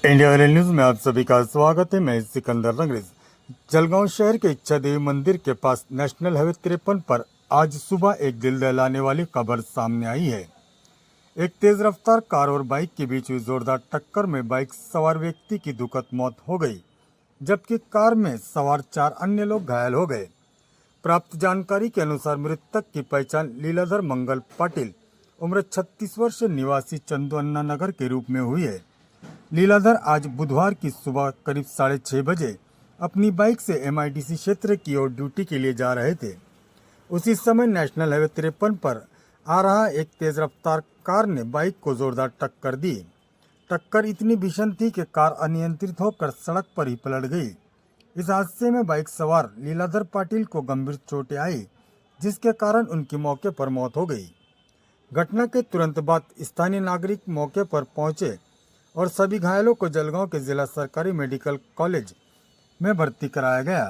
India वाले news में आप सभी का स्वागत है। मैं सिकंदर रंगरेज। जलगांव शहर के इच्छा देवी मंदिर के पास नेशनल हाईवे 53 पर आज सुबह एक दिल दहलाने वाली खबर सामने आई है। एक तेज रफ्तार कार और बाइक के बीच हुई जोरदार टक्कर में बाइक सवार व्यक्ति की दुखद मौत हो गई, जबकि कार में सवार 4 अन्य लोग घायल हो गए। प्राप्त जानकारी के अनुसार मृतक की पहचान लीलाधर मंगल पाटिल उम्र 36 वर्ष निवासी चंदू अन्ना नगर के रूप में हुई है। लीलाधर आज बुधवार की सुबह करीब 6:30 बजे अपनी बाइक से MIDC क्षेत्र की ओर ड्यूटी के लिए जा रहे थे। उसी समय नेशनल हाईवे 53 पर आ रहा एक तेज रफ्तार कार ने बाइक को जोरदार टक्कर दी। टक्कर इतनी भीषण थी कि कार अनियंत्रित होकर सड़क पर ही पलट गई। इस हादसे में बाइक सवार लीलाधर पाटिल को गंभीर चोटें आई, जिसके कारण उनकी मौके पर मौत हो गई। घटना के तुरंत बाद स्थानीय नागरिक मौके पर पहुंचे और सभी घायलों को जलगांव के जिला सरकारी मेडिकल कॉलेज में भर्ती कराया गया।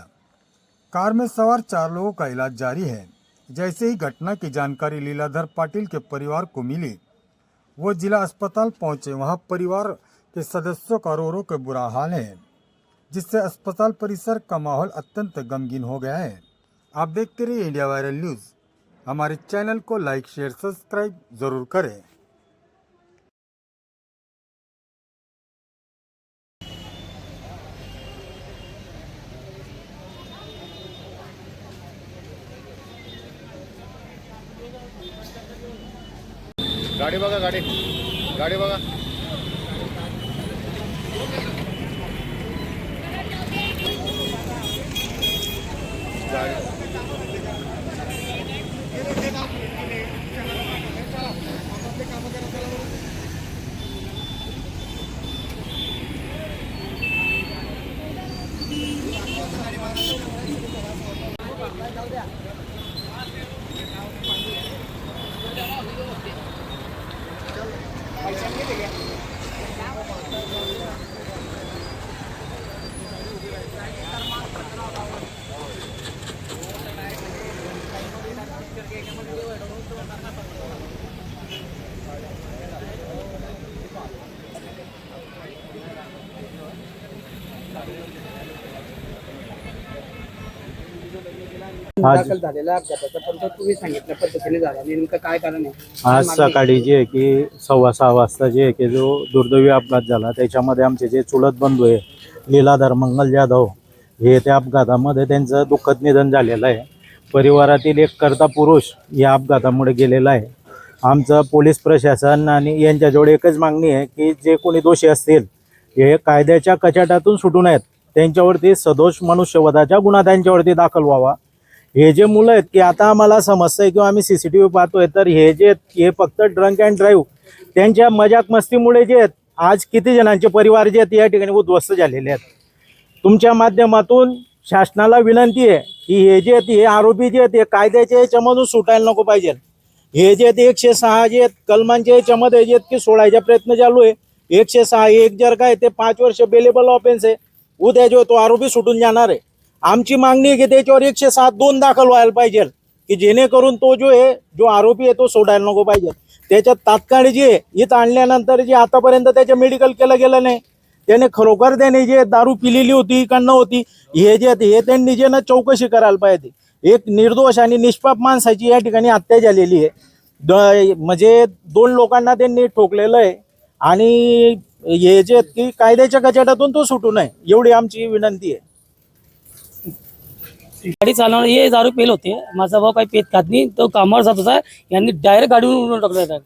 कार में सवार 4 लोगों का इलाज जारी है। जैसे ही घटना की जानकारी लीलाधर पाटिल के परिवार को मिली, वो जिला अस्पताल पहुंचे। वहां परिवार के सदस्यों का रो के बुरा हाल है, जिससे अस्पताल परिसर का माहौल अत्यंत गमगीन हो गया है। आप देखते रहिए इंडिया वायरल न्यूज़। हमारे चैनल को लाइक, शेयर, सब्सक्राइब जरूर करें। गाडी बघा, गाडी बघा. दाखल झालेला अपघाताचा पण तुम्ही सांगितल्या पद्धतीने झाला नेमकं काय कारण आहे? आज सकाळी जे आहे की 6:15 वाजता जे आहे की जो दुर्दैवी अपघात झाला, त्याच्यामध्ये आमचे जे चुलत बंधू आहे लीलाधर मंगल जाधव हे त्या अपघातामध्ये त्यांचं दुःखद निधन झालेलं आहे। परिवारातील एक कर्ता पुरुष या अपघातामुळे गेलेला आहे। आमचं पोलीस प्रशासन आणि यांच्याजवळ एकच मागणी आहे की जे कोणी दोषी असतील हे कायद्याच्या कचाट्यातून सुटू नयेत, त्यांच्यावरती सदोष मनुष्यवधाचा गुन्हा त्यांच्यावरती दाखल व्हावा। हे जे मुलं आहेत की आता आम्हाला समजतंय किंवा आम्ही CCTV पाहतोय तर हे जे हे फक्त ड्रंक अँड ड्राईव्ह त्यांच्या मजाक मस्तीमुळे जे आहेत आज किती जणांचे परिवार जे आहेत या ठिकाणी उद्ध्वस्त झालेले आहेत। तुमच्या माध्यमातून शासनाला विनंती आहे की हे जे आहेत हे आरोपी जे आहेत हे कायद्याच्या याच्यामधून सुटायला नको पाहिजे। हे जे आहेत 106 जे आहेत कलमांच्या याच्यामध्ये जे आहेत की सोडायचा प्रयत्न चालू आहे। 106 एक जर काय ते 5 वर्ष बेलेबल ऑफेन्स आहे। उद्या जो तो आरोपी सुटून जाणार आहे। आमची मागणी आहे की त्याच्यावर 107 2 दाखल व्हायला पाहिजे की जेणेकरून तो जो आहे जो आरोपी आहे तो सोडायला नको पाहिजे। त्याच्यात तात्काळ जे इथं आणल्यानंतर जे आतापर्यंत त्याचे मेडिकल केलं गेलं नाही, त्याने खरोखर त्याने जे दारू पिलेली होती का नव्हती हे जे हे त्यांनी जे ना चौकशी करायला पाहिजे। एक निर्दोष आणि निष्पाप माणसाची या ठिकाणी हत्या झालेली आहे। म्हणजे 2 लोकांना त्यांनी ठोकलेलं आहे आणि हे जे की कायद्याच्या कचाट्यातून तो सुटू नये एवढी आमची विनंती आहे। गाडी चालवणार हे दारू पेल होते, माझा भाऊ काही पेत खात नाही, तो कामावर जात होता, यांनी डायरेक्ट गाडीवरून उडून टाकलं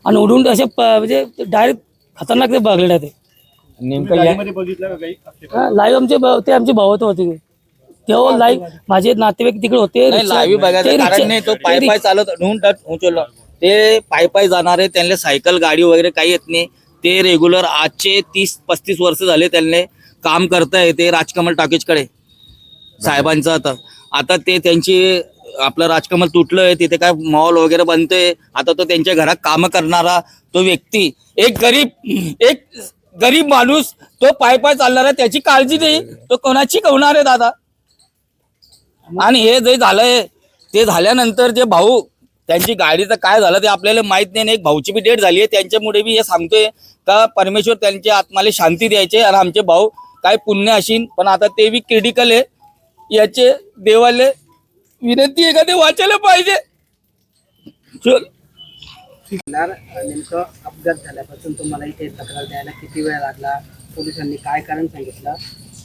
आणि उडून असे म्हणजे डायरेक्ट खतरनाक ते बघलेले ते नेमकं लाईव्ह आमचे भाऊ होते तेव्हा लाईव्ह माझे नातेवाईक तिकडे होते। लाईव्ह बघायचं कारण नाही, तो पाय चालत उचललं ते पाय जाणारे त्यांना सायकल गाडी वगैरे काही येत नाही। ते रेग्युलर आजचे 30-35 वर्ष झाले त्यांना काम करताय ते राजकमल टॉकीजकडे साहेबांचं। आता ते त्यांची आपलं राजकमल तुटलंय, तिथे काय मॉल वगैरे बनतोय। आता तो त्यांच्या घरात काम करणारा तो व्यक्ती एक गरीब माणूस तो पाय चालणारा, त्याची काळजी नाही, तो कोणाची कवणार आहे दादा। आणि हे जे झालंय ते झाल्यानंतर जे भाऊ त्यांची गाडीचं काय झालं ते आपल्याला माहित नाही. एक भाऊची बी डेट झाली आहे, त्यांच्यामुळे बी हे सांगतोय का परमेश्वर त्यांच्या आत्माला शांती द्यायचे आणि आमचे भाऊ काय पुण्य असेल, पण आता ते बी क्रिटिकल आहे. याचे देवाले विनंती आहे का ते वाचायला पाहिजे. चल. नेमकं अपघात झाल्यापासून तुम्हाला इथे तक्रार द्यायला किती वेळ लागला, पोलिसांनी काय कारण सांगितलं,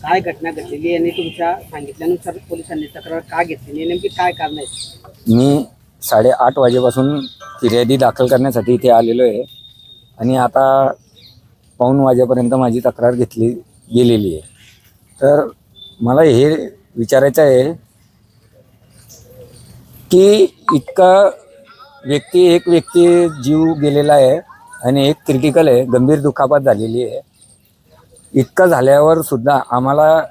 काय घटना घडलेली आणि तुमच्या सांगितल्यानुसार पोलिसांनी तक्रार का घेतली, नेमकी काय कारण आहे? मी 8:30 वाजेपासून फिर्यादी दाखल करण्यासाठी इथे आलेलो आहे आणि आता 5 वाजेपर्यंत माझी तक्रार घेतली गेलेली आहे. तर मला हे विचारायचं आहे की एक व्यक्ती जीव गेलेला आहे आणि एक क्रिटिकल आहे, गंभीर दुखापत झालेली आहे. इतकं झाल्यावर सुद्धा आम्हाला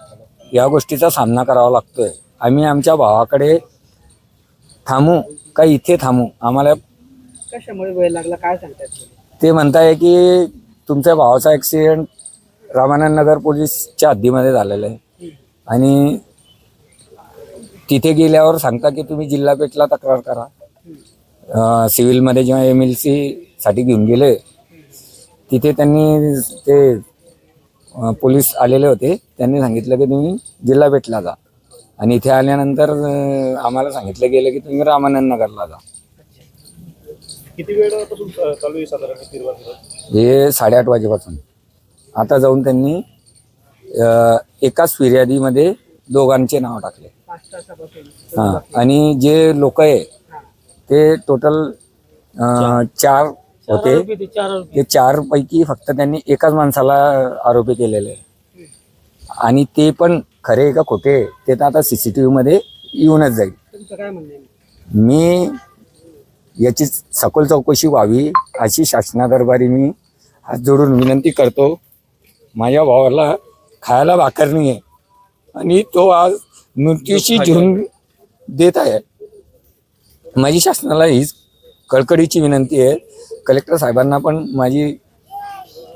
या गोष्टीचा सामना करावा लागतोय. आम्ही आमच्या भावाकडे थांबू का इथे थांबू? आम्हाला कशामुळे वेळ लागला काय सांगतात? ते म्हणताय की तुमच्या भावाचा ॲक्सिडेंट रामानंद नगर पोलीसच्या हद्दीमध्ये झालेला आहे आणि तिथे गेल्यावर सांगता की तुम्ही जिल्हा पेठला तक्रार करा. सिव्हिलमध्ये जेव्हा MLC साठी घेऊन गेले तिथे त्यांनी ते पोलीस आलेले होते, त्यांनी सांगितलं की तुम्ही जिल्हा पेठला जा आणि इथे आल्यानंतर आम्हाला सांगितलं गेलं की तुम्ही रामानंद नगरला जा. किती वेळापासून चालू आहे साधारण? हे 8:30 वाजेपासून. आता जाऊन त्यांनी एकाच फिर्यादीमध्ये दोघांचे नाव टाकले. 5 तासापासून हां, आणि जे लोक आहे ते टोटल 4 होते. ते 4 पैकी फक्त त्यांनी एकाच माणसाला आरोपी केलेले आहे आणि ते पण खरे का खोटे ते तर आता CCTV मध्ये येऊनच जाईल. तुमचं काय म्हणणं आहे? मी याची सखोल चौकशी व्हावी अशी शासनादरबारी मी हात जोडून विनंती करतो. माझ्या भावाला खायला भाकर नाही आहे आणि तो आज मृत्यूशी झुंज देत आहे. माझी शासनाला हीच कळकळीची विनंती आहे. कलेक्टर साहेबांना पण माझी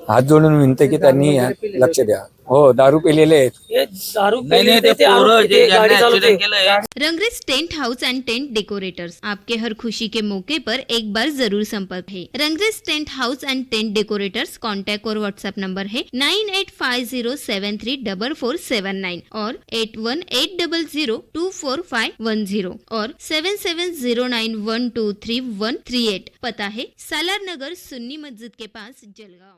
हात जोडून विनंती आहे की त्यांनी यात लक्ष द्या. हो, दारू पिलेले आहेत. हे दारू नाही पिले ते ते पोरं आरोपी जे ते ज्यांनी गाडी चालवते. ऍक्सिडेंट केलंय Rangrez tent house and tent decorators आपके हर खुशी के मौके पर एक बार जरूर संपर्क है। Rangrez tent house and tent decorators contact और व्हाट्सएप नंबर है 9850734479 और 8180024510 और 7709123138। पता है सालार नगर सुन्नी मस्जिद के पास जलगांव।